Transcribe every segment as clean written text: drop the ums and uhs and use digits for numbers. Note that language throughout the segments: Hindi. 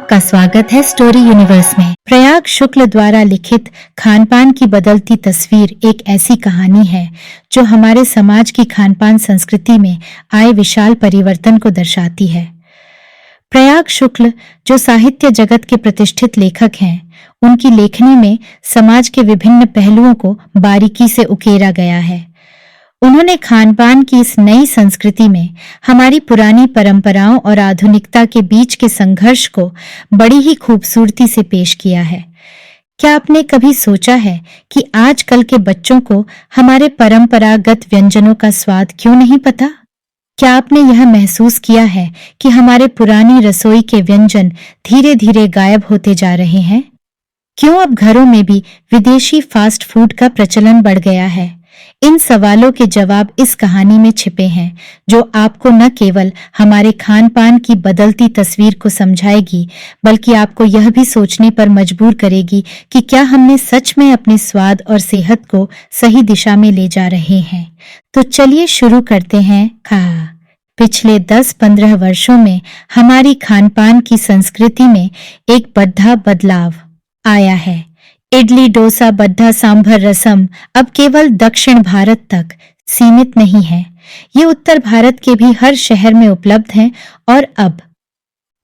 आपका स्वागत है स्टोरी यूनिवर्स में। प्रयाग शुक्ल द्वारा लिखित खानपान की बदलती तस्वीर एक ऐसी कहानी है जो हमारे समाज की खानपान संस्कृति में आए विशाल परिवर्तन को दर्शाती है। प्रयाग शुक्ल जो साहित्य जगत के प्रतिष्ठित लेखक हैं, उनकी लेखनी में समाज के विभिन्न पहलुओं को बारीकी से उकेरा गया है। उन्होंने खानपान की इस नई संस्कृति में हमारी पुरानी परंपराओं और आधुनिकता के बीच के संघर्ष को बड़ी ही खूबसूरती से पेश किया है। क्या आपने कभी सोचा है कि आजकल के बच्चों को हमारे परंपरागत व्यंजनों का स्वाद क्यों नहीं पता? क्या आपने यह महसूस किया है कि हमारे पुरानी रसोई के व्यंजन धीरे धीरे गायब होते जा रहे हैं? क्यों अब घरों में भी विदेशी फास्ट फूड का प्रचलन बढ़ गया है? इन सवालों के जवाब इस कहानी में छिपे हैं, जो आपको न केवल हमारे खान पान की बदलती तस्वीर को समझाएगी, बल्कि आपको यह भी सोचने पर मजबूर करेगी कि क्या हमने सच में अपने स्वाद और सेहत को सही दिशा में ले जा रहे हैं। तो चलिए शुरू करते हैं। पिछले 10-15 वर्षों में हमारी खानपान की संस्कृति में एक बड़ा बदलाव आया है। इडली, डोसा, बद्धा, सांभर, रसम अब केवल दक्षिण भारत तक सीमित नहीं है। ये उत्तर भारत के भी हर शहर में उपलब्ध हैं और अब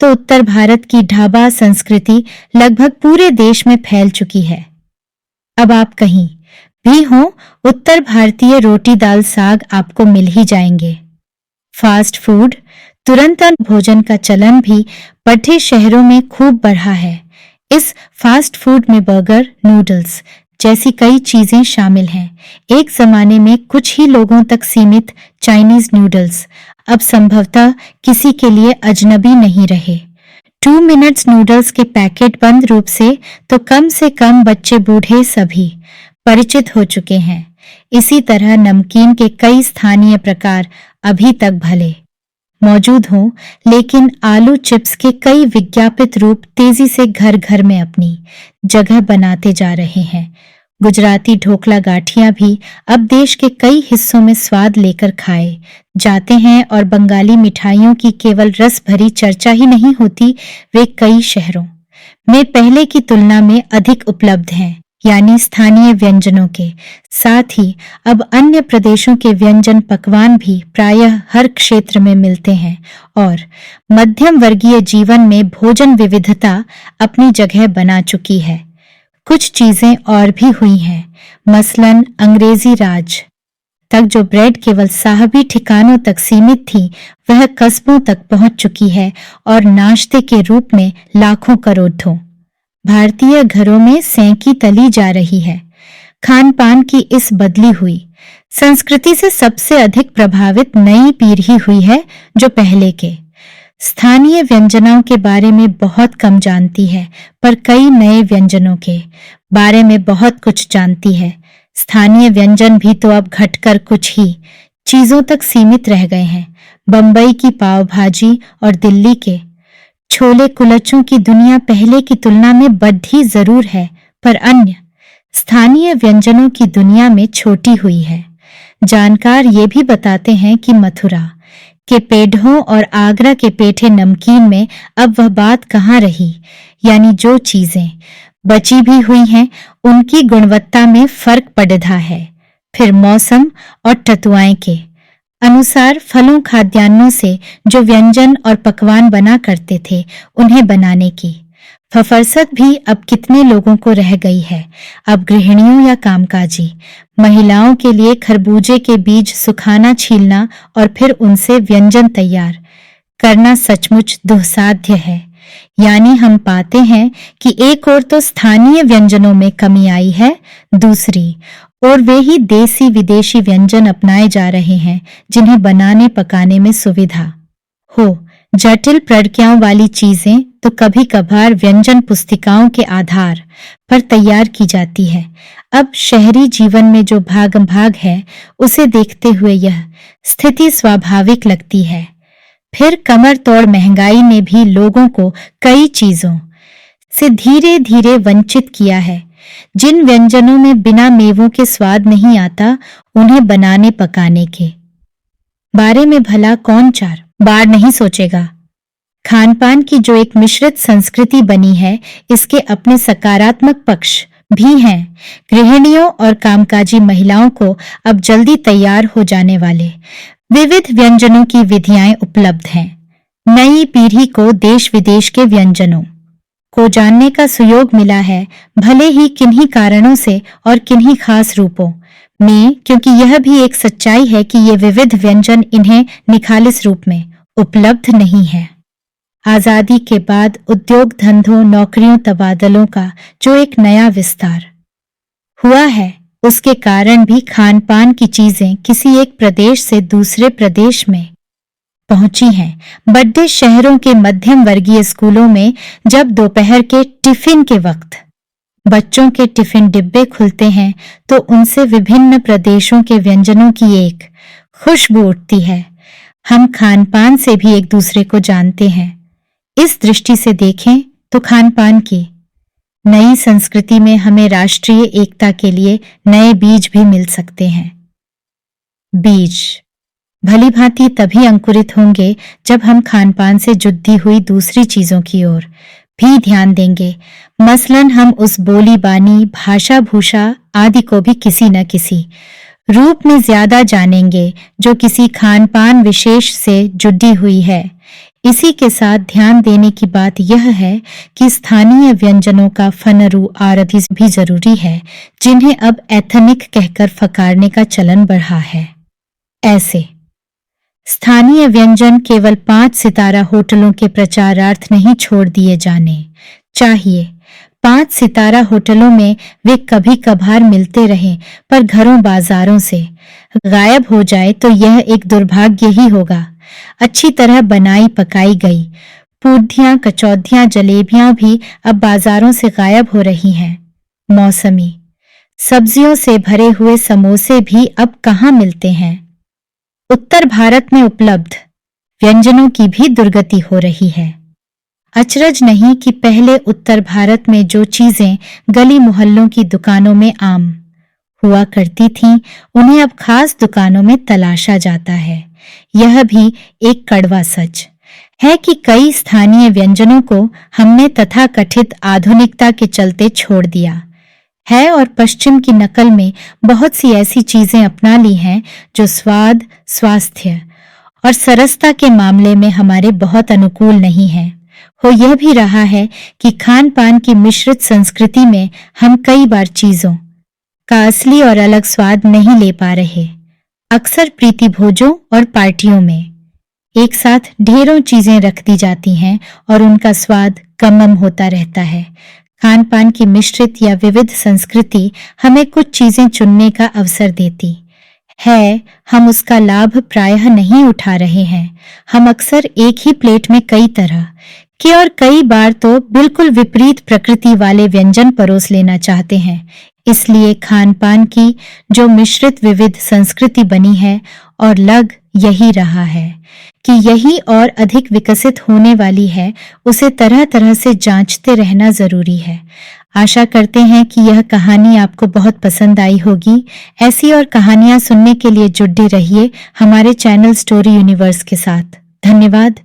तो उत्तर भारत की ढाबा संस्कृति लगभग पूरे देश में फैल चुकी है। अब आप कहीं भी हो, उत्तर भारतीय रोटी दाल साग आपको मिल ही जाएंगे। फास्ट फूड, तुरंत भोजन का चलन भी बड़े शहरों में खूब बढ़ा है। इस फास्ट फूड में बर्गर, नूडल्स जैसी कई चीजें शामिल हैं। एक जमाने में कुछ ही लोगों तक सीमित चाइनीज नूडल्स अब संभवतः किसी के लिए अजनबी नहीं रहे। 2 मिनट्स नूडल्स के पैकेट बंद रूप से कम बच्चे बूढ़े सभी परिचित हो चुके हैं। इसी तरह नमकीन के कई स्थानीय प्रकार अभी तक भले मौजूद हों, लेकिन आलू चिप्स के कई विज्ञापित रूप तेजी से घर घर में अपनी जगह बनाते जा रहे हैं। गुजराती ढोकला गाठियां भी अब देश के कई हिस्सों में स्वाद लेकर खाए जाते हैं और बंगाली मिठाइयों की केवल रस भरी चर्चा ही नहीं होती, वे कई शहरों में पहले की तुलना में अधिक उपलब्ध हैं। यानी स्थानीय व्यंजनों के साथ ही अब अन्य प्रदेशों के व्यंजन पकवान भी प्रायः हर क्षेत्र में मिलते हैं और मध्यम वर्गीय जीवन में भोजन विविधता अपनी जगह बना चुकी है। कुछ चीजें और भी हुई हैं, मसलन अंग्रेजी राज तक जो ब्रेड केवल साहबी ठिकानों तक सीमित थी, वह कस्बों तक पहुंच चुकी है और नाश्ते के रूप में लाखों करोड़ों भारतीय घरों में सेंकी तली जा रही है। खान पान की इस बदली हुई संस्कृति से सबसे अधिक प्रभावित नई पीढ़ी हुई है, जो पहले के स्थानीय व्यंजनों के बारे में बहुत कम जानती है, पर कई नए व्यंजनों के बारे में बहुत कुछ जानती है। स्थानीय व्यंजन भी तो अब घटकर कुछ ही चीजों तक सीमित रह गए हैं। बंबई की पाव भाजी और दिल्ली के छोले कुलचों की दुनिया पहले की तुलना में बढ़ी जरूर है, पर अन्य स्थानीय व्यंजनों की दुनिया में छोटी हुई है। जानकार ये भी बताते हैं कि मथुरा के पेढ़ों और आगरा के पेठे नमकीन में अब वह बात कहाँ रही, यानी जो चीजें बची भी हुई हैं उनकी गुणवत्ता में फर्क पड़ रहा है। फिर मौसम और टतुआएं के अनुसार फलों खाद्यान्नों से जो व्यंजन और पकवान बना करते थे, उन्हें बनाने की फुर्सत भी अब कितने लोगों को रह गई है। अब गृहिणियों या कामकाजी महिलाओं के लिए खरबूजे के बीज सुखाना, छीलना और फिर उनसे व्यंजन तैयार करना सचमुच दुस्साध्य है। यानी हम पाते हैं कि एक ओर तो स्थानीय व्यंजनों में कमी आई है, दूसरी और वे ही देसी विदेशी व्यंजन अपनाए जा रहे हैं, जिन्हें बनाने पकाने में सुविधा हो। जटिल प्रक्रियाओं वाली चीजें तो कभी कभार व्यंजन पुस्तिकाओं के आधार पर तैयार की जाती है। अब शहरी जीवन में जो भाग भाग है, उसे देखते हुए यह स्थिति स्वाभाविक लगती है। फिर कमर तोड़ महंगाई ने भी लोगों को कई चीजों से धीरे धीरे वंचित किया है। जिन व्यंजनों में बिना मेवों के स्वाद नहीं आता, उन्हें बनाने पकाने के बारे में भला कौन 4 बार नहीं सोचेगा। खान पान की जो एक मिश्रित संस्कृति बनी है, इसके अपने सकारात्मक पक्ष भी हैं। गृहिणियों और कामकाजी महिलाओं को अब जल्दी तैयार हो जाने वाले विविध व्यंजनों की विधियाएं उपलब्ध हैं। नई पीढ़ी को देश विदेश के व्यंजनों को जानने का सुयोग मिला है, भले ही किन्हीं कारणों से और किन्हीं खास रूपों में, क्योंकि यह भी एक सच्चाई है कि ये विविध व्यंजन इन्हें निखालिस रूप में उपलब्ध नहीं है। आजादी के बाद उद्योग धंधों, नौकरियों, तबादलों का जो एक नया विस्तार हुआ है, उसके कारण भी खान पान की चीजें किसी एक प्रदेश से दूसरे प्रदेश में पहुंची हैं। बड़े शहरों के मध्यम वर्गीय स्कूलों में जब दोपहर के टिफिन के वक्त बच्चों के टिफिन डिब्बे खुलते हैं, तो उनसे विभिन्न प्रदेशों के व्यंजनों की एक खुशबू उठती है। हम खान पान से भी एक दूसरे को जानते हैं। इस दृष्टि से देखें तो खान पान की नई संस्कृति में हमें राष्ट्रीय एकता के लिए नए बीज भी मिल सकते हैं। बीज भली भांति तभी अंकुरित होंगे जब हम खान पान से जुड़ी हुई दूसरी चीजों की ओर भी ध्यान देंगे। मसलन हम उस बोली बानी, भाषा भूषा आदि को भी किसी न किसी रूप में ज्यादा जानेंगे जो किसी खान पान विशेष से जुड़ी हुई है। इसी के साथ ध्यान देने की बात यह है कि स्थानीय व्यंजनों का फनरू आरधि भी जरूरी है, जिन्हें अब एथनिक कहकर फकारने का चलन बढ़ा है। ऐसे स्थानीय व्यंजन केवल 5 सितारा होटलों के प्रचारार्थ नहीं छोड़ दिए जाने चाहिए। 5 सितारा होटलों में वे कभी कभार मिलते रहें, पर घरों बाजारों से गायब हो जाए तो यह एक दुर्भाग्य ही होगा। अच्छी तरह बनाई पकाई गई पूड़ियां, कचौधियां, जलेबियां भी अब बाजारों से गायब हो रही हैं। मौसमी सब्जियों से भरे हुए समोसे भी अब कहाँ मिलते हैं। उत्तर भारत में उपलब्ध व्यंजनों की भी दुर्गति हो रही है। अचरज नहीं कि पहले उत्तर भारत में जो चीजें गली मोहल्लों की दुकानों में आम हुआ करती थीं, उन्हें अब खास दुकानों में तलाशा जाता है। यह भी एक कड़वा सच है कि कई स्थानीय व्यंजनों को हमने तथाकथित आधुनिकता के चलते छोड़ दिया है और पश्चिम की नकल में बहुत सी ऐसी चीजें अपना ली हैं जो स्वाद, स्वास्थ्य और सरसता के मामले में हमारे बहुत अनुकूल नहीं हैं। हो यह भी रहा है कि खान पान की मिश्रित संस्कृति में हम कई बार चीजों का असली और अलग स्वाद नहीं ले पा रहे। अक्सर प्रीति भोजों और पार्टियों में एक साथ ढेरों चीजें रख दी जाती हैं और उनका स्वाद कम होता रहता है। खान पान की मिश्रित या विविध संस्कृति हमें कुछ चीजें चुनने का अवसर देती है, हम उसका लाभ प्रायः नहीं उठा रहे हैं। हम अक्सर एक ही प्लेट में कई तरह के और कई बार तो बिल्कुल विपरीत प्रकृति वाले व्यंजन परोस लेना चाहते हैं। इसलिए खान पान की जो मिश्रित विविध संस्कृति बनी है और लग यही रहा है कि यही और अधिक विकसित होने वाली है, उसे तरह तरह से जांचते रहना जरूरी है। आशा करते हैं कि यह कहानी आपको बहुत पसंद आई होगी। ऐसी और कहानियां सुनने के लिए जुड़े रहिए हमारे चैनल स्टोरी यूनिवर्स के साथ। धन्यवाद।